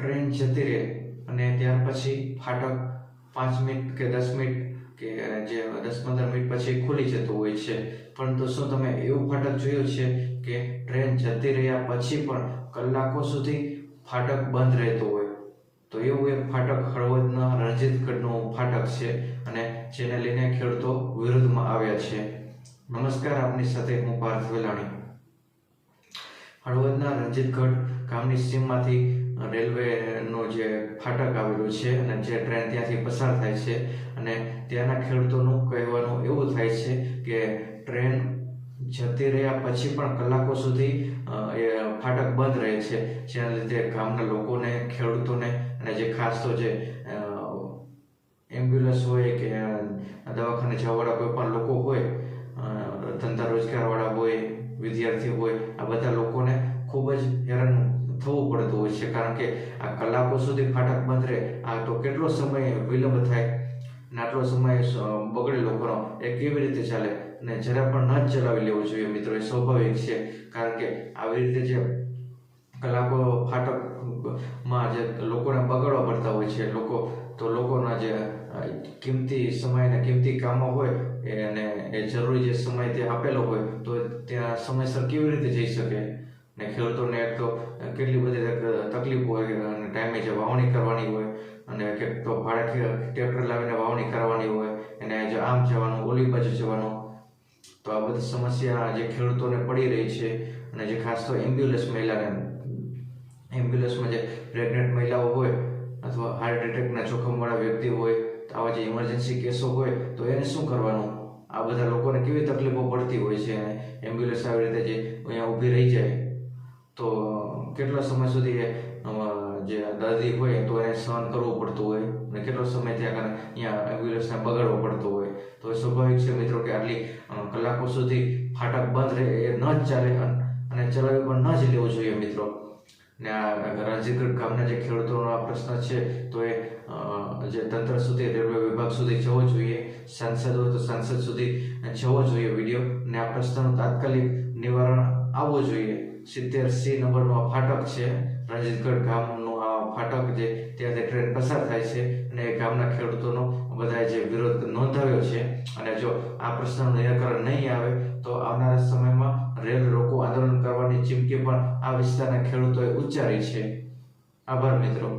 Train જતી રહે અને ત્યાર પછી ફાટક 5 મિનિટ કે 10 મિનિટ કે જે 10-15 મિનિટ પછી ખુલી જતું હોય છે, પરંતુ શું તમે એવું ફાટક જોયું છે કે ટ્રેન જતી રહ્યા પછી પણ કલાકો સુધી ફાટક બંધ રહેતું હોય? તો એવું એક ફાટક હળવદના રણજીતગઢનું ફાટક છે અને જેને લઈને ખેડૂતો વિરોધમાં આવ્યા છે. નમસ્કાર, આપની સાથે હું પાર્થ વેલાણી. હળવદના રણજીતગઢ ગામની સીમમાંથી રેલવેનું જે ફાટક આવેલું છે અને જે ટ્રેન ત્યાંથી પસાર થાય છે અને ત્યાંના ખેડૂતોનું કહેવાનું એવું થાય છે કે ટ્રેન જતી રહ્યા પછી પણ કલાકો સુધી એ ફાટક બંધ રહે છે, જેના લીધે ગામના લોકોને, ખેડૂતોને અને જે ખાસ તો જે એમ્બ્યુલન્સ હોય કે દવાખાને જવાવાળા કોઈ પણ લોકો હોય, ધંધા રોજગારવાળા હોય, વિદ્યાર્થી હોય, આ બધા લોકોને ખૂબ જ હેરાન થવું પડતું હોય છે. કારણ કે આ કલાકો સુધી ફાટક બંધ રહે, આ તો કેટલો સમય વિલંબ થાય અને આટલો સમય બગડે લોકોનો, એ કેવી રીતે ચાલે? અને જરા પણ ન જ ચલાવી લેવું જોઈએ મિત્રો, એ સ્વાભાવિક છે. કારણ કે આવી રીતે જે કલાકો ફાટકમાં જે લોકોને બગાડવા પડતા હોય છે, લોકોના જે કિંમતી સમય અને કિંમતી કામો હોય અને એ જરૂરી જે સમય તે આપેલો હોય, તો ત્યાં સમયસર કેવી રીતે જઈ શકે? ને ખેડૂતોને એક તો કેટલી બધી તકલીફ હોય અને ટાઈમે જે વાવણી કરવાની હોય અને ક્યાંક તો ભાડે ટ્રેક્ટર લાવીને વાવણી કરવાની હોય, એને જો આમ જવાનું, ઓલી બાજુ જવાનું, તો આ બધી સમસ્યા જે ખેડૂતોને પડી રહી છે. અને જે ખાસ તો એમ્બ્યુલન્સમાં જે પ્રેગ્નન્ટ મહિલાઓ હોય અથવા હાર્ટ એટેકના જોખમવાળા વ્યક્તિ હોય, આવા જે ઇમરજન્સી કેસો હોય, તો એને શું કરવાનું? આ બધા લોકોને કેવી તકલીફો પડતી હોય છે. અને એમ્બ્યુલન્સ આવી રીતે જે અહીંયા ઊભી રહી જાય તો કેટલો સમય સુધી જે દર્દી હોય તો એને સહન કરવું પડતું હોય અને કેટલો સમય ત્યાં અહીંયા એમ્બ્યુલન્સને બગાડવો પડતો હોય. તો એ સ્વાભાવિક છે મિત્રો કે આટલી કલાકો સુધી ફાટક બંધ રહે એ ન જ ચાલે અને ચલાવી પણ ન જ લેવું જોઈએ મિત્રો. ને આ રણજીતગઢ ગામના જે ખેડૂતોનો આ પ્રશ્ન છે, તો એ જે તંત્ર સુધી, રેલવે વિભાગ સુધી જવો જોઈએ, સાંસદ હોય તો સાંસદ સુધી જવો જોઈએ વિડીયો, ને આ પ્રશ્નનું તાત્કાલિક નિવારણ આવવું જોઈએ. 70C નંબરનો આ ફાટક છે, રણજીતગઢ ગામનું આ ફાટક જે ત્યાંથી ટ્રેન પસાર થાય છે અને એ ગામના ખેડૂતોનો બધાએ જે વિરોધ નોંધાવ્યો છે. અને જો આ પ્રશ્નનું નિરાકરણ નહીં આવે તો આવનારા સમયમાં રેલ રોકો આંદોલન કરવાની ચીમકી પણ આ વિસ્તારના ખેડૂતોએ ઉચ્ચારી છે. આભાર મિત્રો.